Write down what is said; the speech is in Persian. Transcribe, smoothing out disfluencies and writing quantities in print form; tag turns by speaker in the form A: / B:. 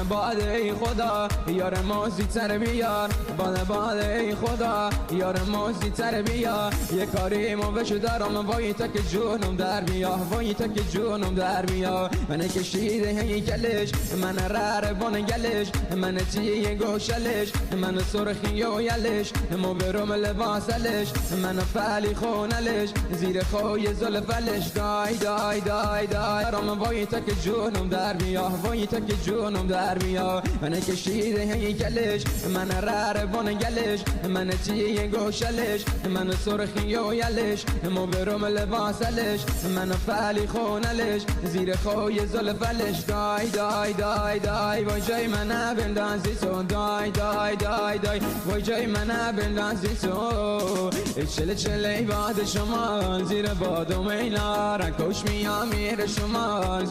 A: باد ای خدا یار ما زیدتر بیار، باد ای خدا یار ما زیدتر بیار، یه کاری ما بشو دارم وای تک جونم در بیا، وای تک جونم در بیا. من کشیده هیکلش، من رر بان گلش، من تیه گوشلش، من سرخی و یلش، مو برم لباسلش، من فعلی خونلش، زیر خوی زلفلش. دای دای دای دای رام وای تک جونم در بیا، وای تک جونم در بیا. من کشیده هیکلش، من رر بان گلش، من تیه گوشلش، من سرخی و یلش، مو برم لباسلش، من فعلی خونلش، زیر خوی زلفلش. دای دای دای دای وای جای من بندازی تو، دای دای دای دای وای جای من بندازی تو. چله چله باد شما زیر باد و مینا رنگ کش میامیر شما.